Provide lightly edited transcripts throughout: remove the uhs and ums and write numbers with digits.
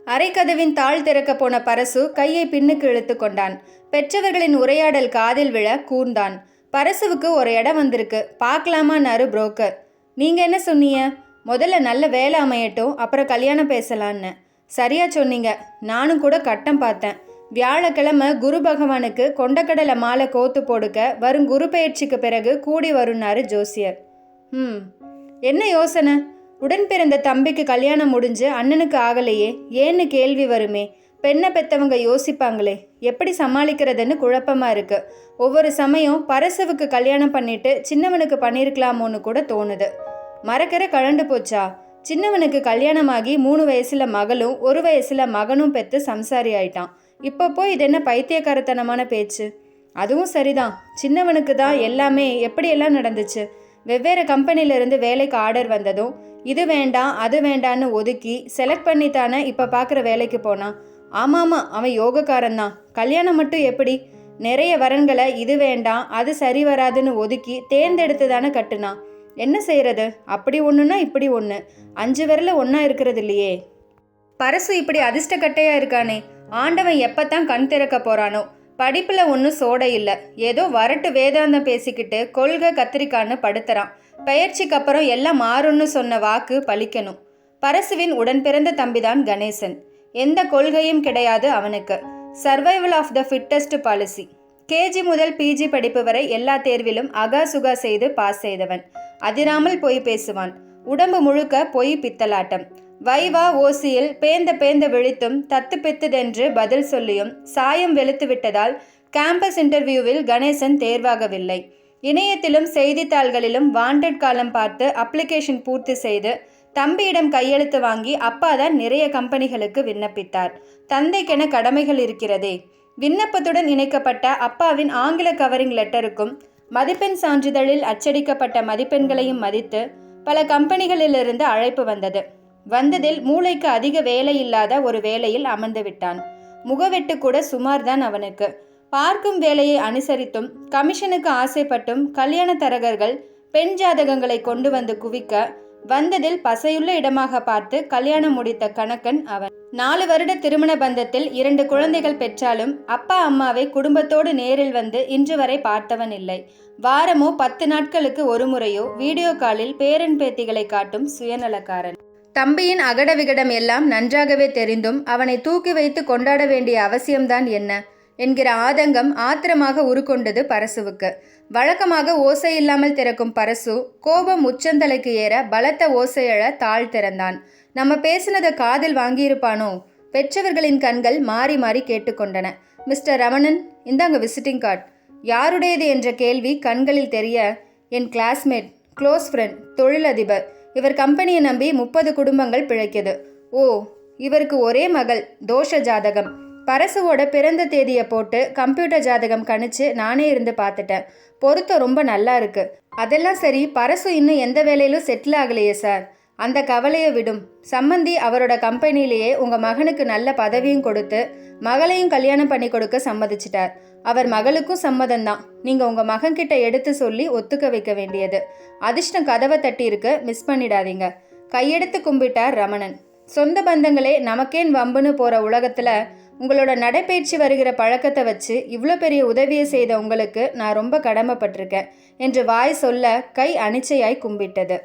அரைக்கதவின் தாழ் திறக்க போன பரசு கையை பின்னுக்கு இழுத்து கொண்டான். பெற்றவர்களின் உரையாடல் காதில் விழ கூர்ந்தான். பரசுவுக்கு ஒரு இடம் வந்திருக்கு, பார்க்கலாமான்னாரு புரோக்கர். நீங்க என்ன சொன்னீங்க? முதல்ல நல்ல வேலை அமையட்டும், அப்புறம் கல்யாணம் பேசலான்னு. சரியா சொன்னீங்க. நானும் கூட கட்டம் பார்த்தேன். வியாழக்கிழமை குரு பகவானுக்கு கொண்டக்கடலை மாலை கோத்து போடுக்க வரும் குரு பயிற்சிக்கு பிறகு கூடி வரும்னாரு ஜோசியர். என்ன யோசனை? உடன் பிறந்த தம்பிக்கு கல்யாணம் முடிஞ்சு அண்ணனுக்கு ஆகலையே, ஏன்னு கேள்வி வருமே. பெண்ணை பெற்றவங்க யோசிப்பாங்களே, எப்படி சமாளிக்கிறதுன்னு குழப்பமா இருக்கு. ஒவ்வொரு சமயம் பரசுவுக்கு கல்யாணம் பண்ணிட்டு சின்னவனுக்கு பண்ணியிருக்கலாமோன்னு கூட தோணுது. மரக்கரை கழண்டு போச்சா? சின்னவனுக்கு கல்யாணமாகி 3 வயசுல மகளும் 1 வயசுல மகனும் பெற்று சம்சாரி ஆயிட்டான். இப்போ போய் இது என்ன பைத்தியக்காரத்தனமான பேச்சு? அதுவும் சரிதான், சின்னவனுக்கு தான் எல்லாமே எப்படியெல்லாம் நடந்துச்சு. வெவ்வேறு கம்பெனியிலிருந்து வேலைக்கு ஆர்டர் வந்ததும் இது வேண்டாம் அது வேண்டான்னு ஒதுக்கி செலக்ட் பண்ணித்தானே இப்போ பார்க்குற வேலைக்கு போனான். ஆமாம், அவன் யோகக்காரன்தான். கல்யாணம் மட்டும் எப்படி? நிறைய வரன்களை இது வேண்டாம் அது சரி வராதுன்னு ஒதுக்கி தேர்ந்தெடுத்து தானே கட்டுனான். என்ன செய்கிறது? அப்படி ஒன்றுனா இப்படி ஒன்று, 5 விரல ஒன்றா இருக்கிறது இல்லையே. பரசு இப்படி அதிர்ஷ்டக்கட்டையாக இருக்கானே, ஆண்டவன் எப்பத்தான் கண் திறக்க போகிறானோ. படிப்பில் ஒன்றும் சோடை இல்லை, ஏதோ வரட்டு வேதாந்தம் பேசிக்கிட்டு கொள்கை கத்திரிக்கான்னு படுத்துறான். பெயர்ச்சிக்கு அப்புறம் எல்லாம் மாறும்னு சொன்ன வாக்கு பலிக்கணும். பரசுவின் உடன் பிறந்த தம்பிதான் கணேசன். எந்த கொள்கையும் கிடையாது அவனுக்கு. Survival of the fittest policy. KG முதல் பிஜி படிப்பு வரை எல்லா தேர்விலும் அகாசுகா செய்து பாஸ் செய்தவன். அதிராமல் பொய் பேசுவான். உடம்பு முழுக்க பொய் பித்தலாட்டம். வைவா ஓசியில் பேந்த விழித்தும் தத்து பித்துதென்று பதில் சொல்லியும் சாயம் வெளுத்து விட்டதால் கேம்பஸ் இன்டர்வியூவில் கணேசன் தேர்வாகவில்லை. இணையத்திலும் செய்தித்தாள்களிலும் வாண்டட் காலம் பார்த்து அப்ளிகேஷன் பூர்த்தி செய்து தம்பியிடம் கையெழுத்து வாங்கி அப்பா தான் நிறைய கம்பெனிகளுக்கு விண்ணப்பித்தார். தந்தைக்கென கடமைகள் இருக்கிறதே. விண்ணப்பத்துடன் இணைக்கப்பட்ட அப்பாவின் ஆங்கில கவரிங் லெட்டருக்கும் மதிப்பெண் சான்றிதழில் அச்சடிக்கப்பட்ட மதிப்பெண்களையும் மதித்து பல கம்பெனிகளிலிருந்து அழைப்பு வந்ததில் மூளைக்கு அதிக வேலை இல்லாத ஒரு வேலையில் அமர்ந்து விட்டான். முகவெட்டு கூட சுமார்தான் அவனுக்கு. பார்க்கும் வேலையை அனுசரித்தும் கமிஷனுக்கு ஆசைப்பட்டும் கல்யாண தரகர்கள் பெண் ஜாதகங்களை கொண்டு வந்து குவிக்க வந்ததில் பசையுள்ள இடமாக பார்த்து கல்யாணம் முடித்த கணக்கன் அவன். 4 வருட திருமண பந்தத்தில் 2 குழந்தைகள் பெற்றாலும் அப்பா அம்மாவை குடும்பத்தோடு நேரில் வந்து இன்று வரை பார்த்தவன் இல்லை. வாரமோ 10 நாட்களுக்கு ஒரு முறையோ வீடியோ காலில் பேரன் பேத்திகளை காட்டும் சுயநலக்காரன். தம்பியின் அகட விகடம் எல்லாம் நன்றாகவே தெரிந்தும் அவனை தூக்கி வைத்து கொண்டாட வேண்டிய அவசியம்தான் என்ன என்கிற ஆதங்கம் ஆத்திரமாக உருக்கொண்டது பரசுவுக்கு. வழக்கமாக ஓசை இல்லாமல் திறக்கும் பரசு கோபம் உச்சந்தலைக்கு ஏற பலத்த ஓசையழ தாழ் திறந்தான். நம்ம பேசினதை காதில் வாங்கியிருப்பானோ? பெற்றவர்களின் கண்கள் மாறி மாறி கேட்டுக்கொண்டன. மிஸ்டர் ரமணன், இந்தாங்க விசிட்டிங் கார்டு. யாருடையது என்ற கேள்வி கண்களில் தெரிய, என் கிளாஸ்மேட், க்ளோஸ் ஃப்ரெண்ட், தொழிலதிபர். இவர் கம்பெனியை நம்பி 30 குடும்பங்கள் பிழைக்குது. ஓ, இவருக்கு ஒரே மகள், தோஷ ஜாதகம். பரசுவோட பிறந்த தேதியை போட்டு கம்ப்யூட்டர் ஜாதகம் கணிச்சு நானே இருந்து பார்த்துட்டேன். பொருத்தம் ரொம்ப நல்லா இருக்கு. அதெல்லாம் சரி, பரசு இன்னும் எந்த வேலையிலும் செட்டில் ஆகலையே சார். அந்த கவலையை விடும். சம்மந்தி அவரோட கம்பெனிலேயே உங்கள் மகனுக்கு நல்ல பதவியும் கொடுத்து மகளையும் கல்யாணம் பண்ணி கொடுக்க சம்மதிச்சிட்டார். அவர் மகளுக்கும் சம்மதம்தான். நீங்கள் உங்கள் மகன்கிட்ட எடுத்து சொல்லி ஒத்துக்க வைக்க வேண்டியது. அதிர்ஷ்டம் கதவை தட்டி இருக்கு, மிஸ் பண்ணிடாதீங்க. கையெடுத்து கும்பிட்டார் ரமணன். சொந்த பந்தங்களே நமக்கேன் வம்புன்னு போகிற உலகத்தில் உங்களோட நடைபயிற்சி வருகிற பழக்கத்தை வச்சு இவ்வளோ பெரிய உதவியை செய்த உங்களுக்கு நான் ரொம்ப கடமைப்பட்டிருக்கேன் என்று வாய் சொல்ல கை அனிச்சையாய் கும்பிட்டது.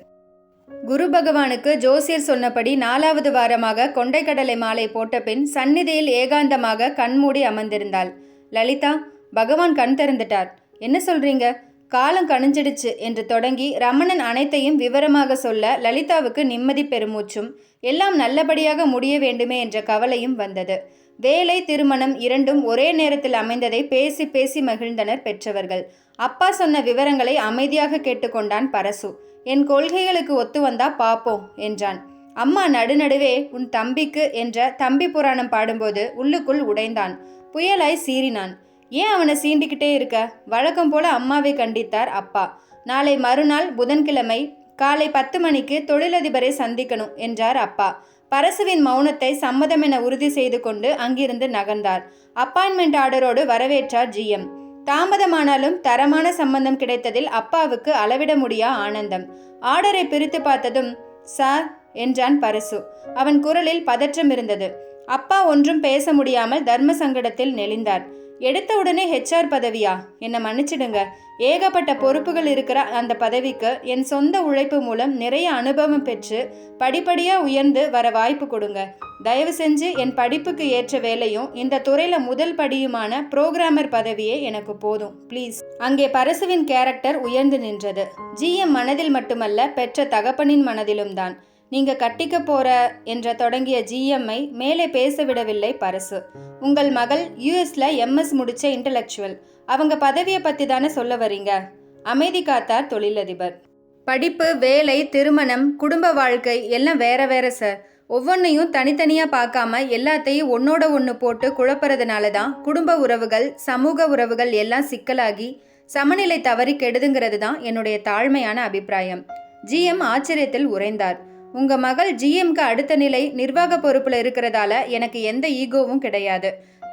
குரு பகவானுக்கு ஜோசியர் சொன்னபடி 4வது வாரமாக கொண்டைக்கடலை மாலை போட்ட பின் சந்நிதியில் ஏகாந்தமாக கண்மூடி அமர்ந்திருந்தாள். லலிதா, பகவான் கண் திறந்துட்டார். என்ன சொல்றீங்க? காலம் கணிஞ்சிடுச்சு என்று தொடங்கி ரமணன் அனைத்தையும் விவரமாக சொல்ல லலிதாவுக்கு நிம்மதி பெருமூச்சும் எல்லாம் நல்லபடியாக முடிய வேண்டுமே என்ற கவலையும் வந்தது. வேலை திருமணம் இரண்டும் ஒரே நேரத்தில் அமைந்ததை பேசி பேசி மகிழ்ந்தனர் பெற்றவர்கள். அப்பா சொன்ன விவரங்களை அமைதியாக கேட்டுக்கொண்டான் பரசு. என் கொள்கைகளுக்கு ஒத்து வந்தா பாப்போம் என்றான். அம்மா நடுநடுவே உன் தம்பிக்கு என்ற தம்பி புராணம் பாடும்போது உள்ளுக்குள் உடைந்தான். புயலாய் சீறினான். ஏன் அவனை சீண்டிக்கிட்டே இருக்க? வழக்கம் போல அம்மாவை கண்டித்தார் அப்பா. நாளை மறுநாள் புதன்கிழமை காலை 10 மணிக்கு தொழிலதிபரை சந்திக்கணும் என்றார் அப்பா. பரசுவின் மௌனத்தை சம்மதமென உறுதி செய்து கொண்டு அங்கிருந்து நகர்ந்தார். அப்பாயின்மெண்ட் ஆர்டரோடு வரவேற்றார் ஜிஎம். தாமதமானாலும் தரமான சம்பந்தம் கிடைத்ததில் அப்பாவுக்கு அளவிட முடியா ஆனந்தம். ஆர்டரை பிரித்து பார்த்ததும் சார் என்றான் பரசு. அவன் குரலில் பதற்றம் இருந்தது. அப்பா ஒன்றும் பேச முடியாமல் தர்ம சங்கடத்தில் நெளிந்தார். எடுத்த உடனே ஹெச்ஆர் பதவியா? என்னை மன்னிச்சிடுங்க. ஏகப்பட்ட பொறுப்புகள் இருக்கிற அந்த பதவிக்கு என் சொந்த உழைப்பு மூலம் நிறைய அனுபவம் பெற்று படிப்படியாக உயர்ந்து வர வாய்ப்பு கொடுங்க. தயவு செஞ்சு என் படிப்புக்கு ஏற்ற வேலையும் இந்த துறையில் முதல் படியுமான புரோகிராமர் பதவியே எனக்கு போதும் ப்ளீஸ். அங்கே பரசுவின் கேரக்டர் உயர்ந்து நின்றது. ஜிஎம் மனதில் மட்டுமல்ல, பெற்ற தகப்பனின் மனதிலும் தான். நீங்க கட்டிக்க போற என்ற தொடங்கிய ஜிஎம்ஐ மேலே பேச விடவில்லை பரசு. உங்கள் மகள் யூஎஸ்ல எம்எஸ் முடிச்ச இன்டலெக்சுவல். அவங்க பதவியை பத்தி தானே சொல்ல வரீங்க? அமைதி காத்தார் தொழிலதிபர். படிப்பு, வேலை, திருமணம், குடும்ப வாழ்க்கை எல்லாம் வேற வேற சார். ஒவ்வொன்றையும் தனித்தனியாக பார்க்காம எல்லாத்தையும் ஒன்னோட ஒன்று போட்டு குழப்பறதுனால தான் குடும்ப உறவுகள், சமூக உறவுகள் எல்லாம் சிக்கலாகி சமநிலை தவறி கெடுதுங்கிறது தான் என்னுடைய தாழ்மையான அபிப்பிராயம். ஜிஎம் ஆச்சரியத்தில் உறைந்தார். உங்க மகள் ஜிஎம்க்கு அடுத்த நிலை நிர்வாக பொறுப்புல இருக்கிறதால எனக்கு எந்த ஈகோவும் கிடையாது.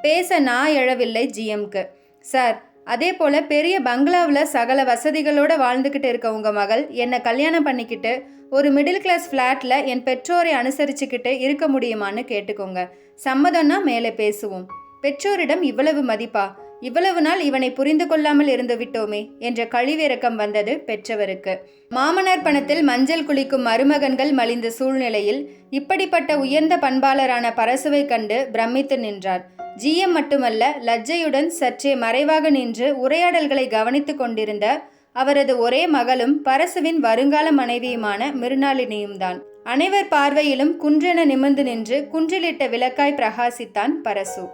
பேச நான் எழவில்லை ஜிஎம்க்கு. சார், அதே போல பெரிய பங்களாவில் சகல வசதிகளோட வாழ்ந்துக்கிட்டு இருக்க உங்க மகள் என்னை கல்யாணம் பண்ணிக்கிட்டு ஒரு மிடில் கிளாஸ் ஃப்ளாட்டில் என் பெற்றோரை அனுசரிச்சுக்கிட்டு இருக்க முடியுமான்னு கேட்டுக்கோங்க. சம்மதம்னா மேலே பேசுவோம். பெற்றோரிடம் இவ்வளவு மதிப்பா? இவ்வளவு நாள் இவனை புரிந்து கொள்ளாமல் இருந்து விட்டோமே என்ற கழிவிறக்கம் வந்தது பெற்றவருக்கு. மாமனார் பணத்தில் மஞ்சள் குளிக்கும் மருமகன்கள் மலிந்த சூழ்நிலையில் இப்படிப்பட்ட உயர்ந்த பண்பாளரான பரசுவை கண்டு பிரமித்து நின்றார். ஜிஎம் மட்டுமல்ல, லஜ்ஜையுடன் சற்றே மறைவாக நின்று உரையாடல்களை கவனித்து கொண்டிருந்த அவரது ஒரே மகளும் பரசுவின் வருங்கால மனைவியுமான மிருணாளினியும் தான். அனைவர் பார்வையிலும் குன்றென நிமிர்ந்து நின்று குன்றிலிட்ட விளக்காய் பிரகாசித்தான் பரசு.